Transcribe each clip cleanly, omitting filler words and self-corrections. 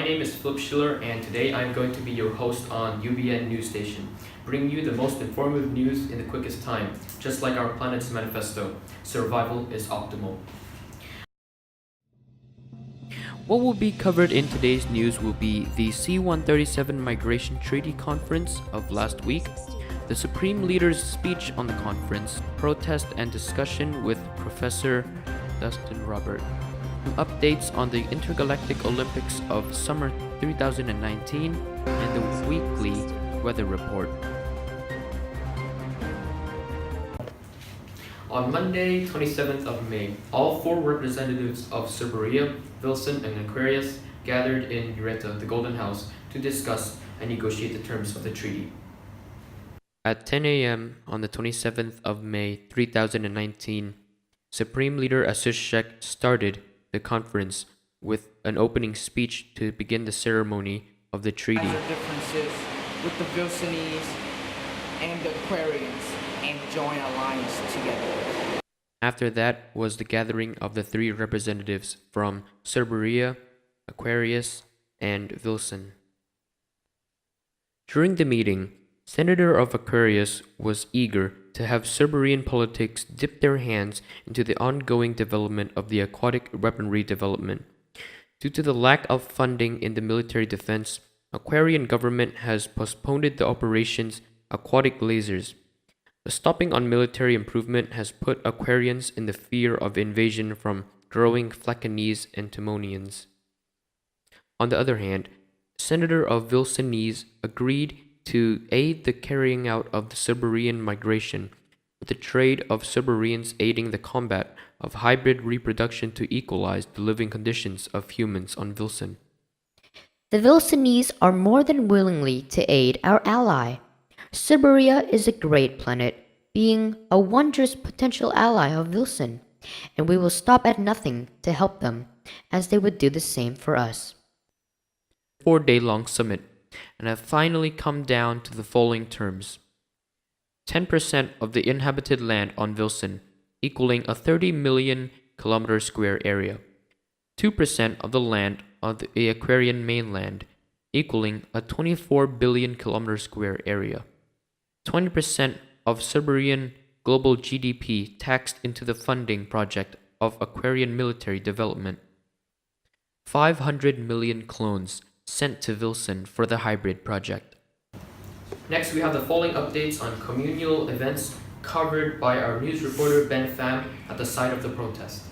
My name is Philip Schiller, and today I'm going to be your host on UBN News Station, bringing you the most informative news in the quickest time, just like our planet's manifesto, survival is optimal. What will be covered in today's news will be the C-137 Migration Treaty Conference of last week, the Supreme Leader's speech on the conference, protest and discussion with Professor Dustin Robert, updates on the Intergalactic Olympics of Summer 2019, and the weekly weather report. On Monday, 27th of May, all four representatives of Serberia, Wilson, and Aquarius gathered in Ureta, the Golden House, to discuss and negotiate the terms of the treaty. At 10 a.m. on the 27th of May 2019, Supreme Leader Asushek started the conference with an opening speech to begin the ceremony of the treaty. As the differences with the Wilsonese and the Aquarians and join alliance together. After that was the gathering of the three representatives from Serberia, Aquarius, and Wilson. During the meeting, Senator of Aquarius was eager to have Serbian politics dip their hands into the ongoing development of the aquatic weaponry development. Due to the lack of funding in the military defense, Aquarian government has postponed the operations aquatic lasers. The stopping on military improvement has put Aquarians in the fear of invasion from growing Flacanese and Timonians. On the other hand, Senator of Wilsonese agreed to aid the carrying out of the Serbian migration, with the trade of Serbians aiding the combat of hybrid reproduction to equalize the living conditions of humans on Wilson. The Wilsonese are more than willingly to aid our ally. Serberia is a great planet, being a wondrous potential ally of Wilson, and we will stop at nothing to help them, as they would do the same for us. 4-day-long summit, and have finally come down to the following terms. 10% of the inhabited land on Wilson, equaling a 30 million kilometer square area. 2% of the land on the Aquarian mainland, equaling a 24 billion kilometer square area. 20% of Serbian global GDP taxed into the funding project of Aquarian military development. 500 million clones sent to Wilson for the hybrid project. Next, we have the following updates on communal events covered by our news reporter Ben Pham at the site of the protest.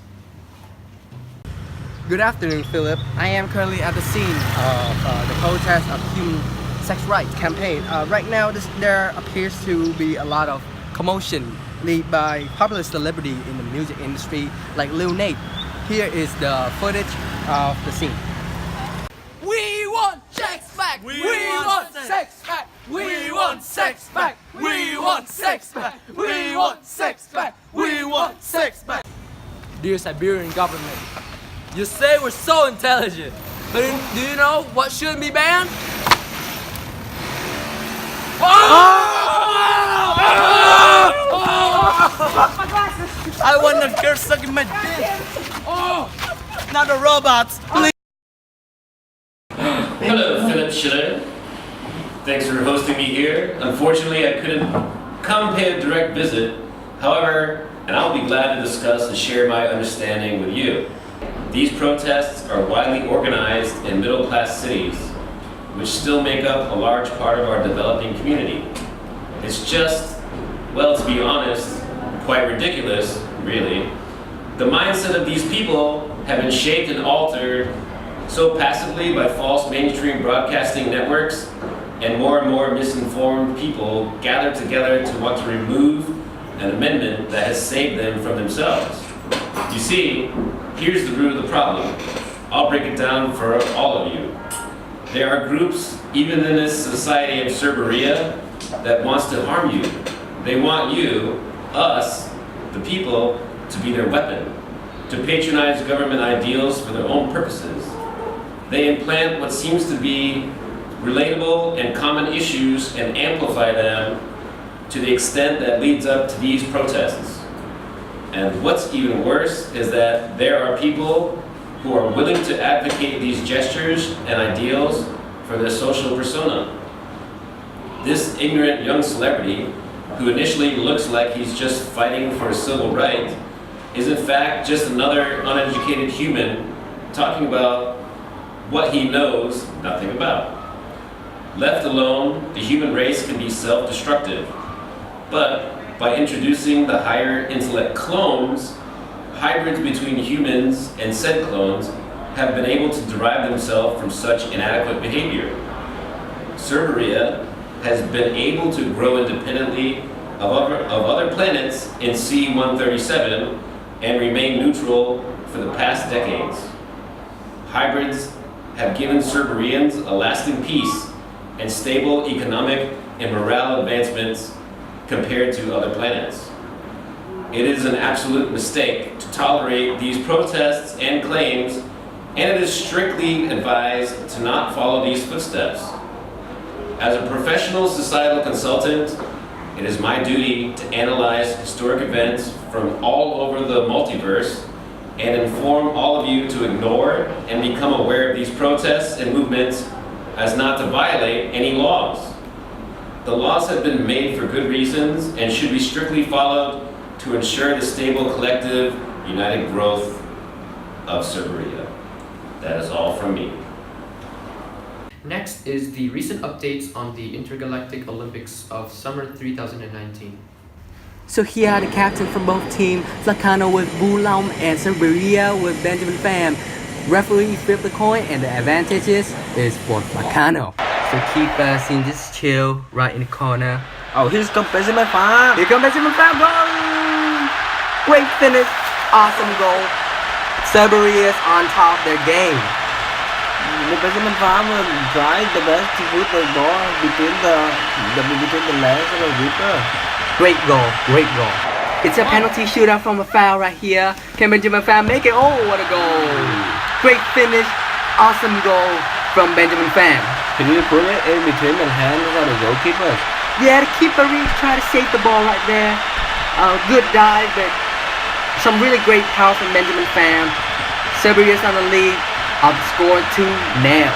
Good afternoon, Philip. I am currently at the scene of the protest of human sex rights campaign. Right now, there appears to be a lot of commotion led by popular celebrity in the music industry like Lil Nate. Here is the footage of the scene. We want sex back! We want sex back! We want sex back! We want sex back! We want sex back! We want sex back! Dear Siberian government, you say we're so intelligent, but do you know what shouldn't be banned? I want a girl sucking my dick! Not the robots, please! Hello, Philip Schiller. Thanks for hosting me here. Unfortunately, I couldn't come pay a direct visit. However, and I'll be glad to discuss and share my understanding with you. These protests are widely organized in middle-class cities, which still make up a large part of our developing community. It's just, well, to be honest, quite ridiculous, really. The mindset of these people have been shaped and altered so passively by false mainstream broadcasting networks, and more misinformed people gather together to want to remove an amendment that has saved them from themselves. You see, here's the root of the problem. I'll break it down for all of you. There are groups, even in this society of Serberia, that wants to harm you. They want you, us, the people, to be their weapon, to patronize government ideals for their own purposes. They implant what seems to be relatable and common issues and amplify them to the extent that leads up to these protests. And what's even worse is that there are people who are willing to advocate these gestures and ideals for their social persona. This ignorant young celebrity, who initially looks like he's just fighting for a civil right, is in fact just another uneducated human talking about what he knows nothing about. Left alone, the human race can be self-destructive, but by introducing the higher intellect clones, hybrids between humans and said clones have been able to derive themselves from such inadequate behavior. Serberia has been able to grow independently of other planets in C-137 and remain neutral for the past decades. Hybrids have given Cerberians a lasting peace and stable economic and morale advancements compared to other planets. It is an absolute mistake to tolerate these protests and claims, and it is strictly advised to not follow these footsteps. As a professional societal consultant, it is my duty to analyze historic events from all over the multiverse and inform all of you to ignore and become aware of these protests and movements as not to violate any laws. The laws have been made for good reasons and should be strictly followed to ensure the stable, collective, united growth of Serberia. That is all from me. Next is the recent updates on the Intergalactic Olympics of Summer 3019. So here are the captains from both teams, Zakano with Bulam and Serberia with Benjamin Pham. Referee flipped the coin and the advantages is for Zakano. So keeper seems just chill right in the corner. Oh, here's come Benjamin Pham. Here comes Benjamin Pham, goal! Great finish, awesome goal. Serberia is on top of their game. Benjamin Pham tried the best to put the ball between the legs of the keeper. Great goal, great goal. It's a penalty shootout from a foul right here. Can Benjamin Pham make it? Oh, what a goal! Great finish, awesome goal from Benjamin Pham. Can you put it in between the hands of the goalkeeper? Yeah, the keeper really tried to save the ball right there. Good dive, but some really great power from Benjamin Pham. Serbia's on the lead of the score 2-0.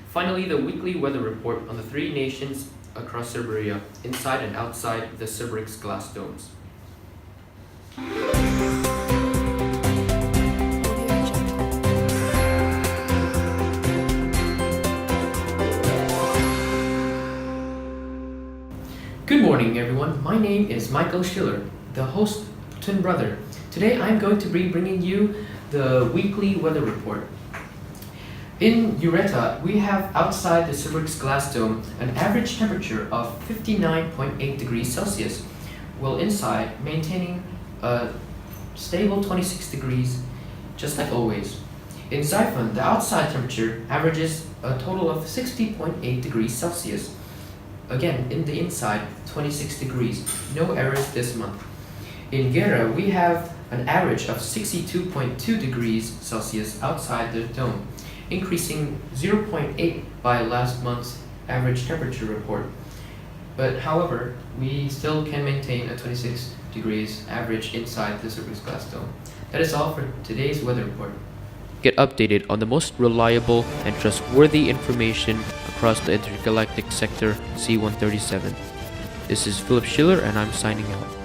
Finally, the weekly weather report on the three nations across Serberia, inside and outside the Cerberix glass domes. Good morning, everyone. My name is Michael Schiller, the host twin brother. Today, I'm going to be bringing you the weekly weather report. In Ureta, we have outside the Cerberix glass dome an average temperature of 59.8 degrees Celsius, while inside maintaining a stable 26 degrees, just like always. In Xiphon, the outside temperature averages a total of 60.8 degrees Celsius. Again, in the inside, 26 degrees. No errors this month. In Gera, we have an average of 62.2 degrees Celsius outside the dome, increasing 0.8 by last month's average temperature report. But however, we still can maintain a 26 degrees average inside the Cerberix glass dome. That is all for today's weather report. Get updated on the most reliable and trustworthy information across the intergalactic sector C-137. This is Philip Schiller and I'm signing out.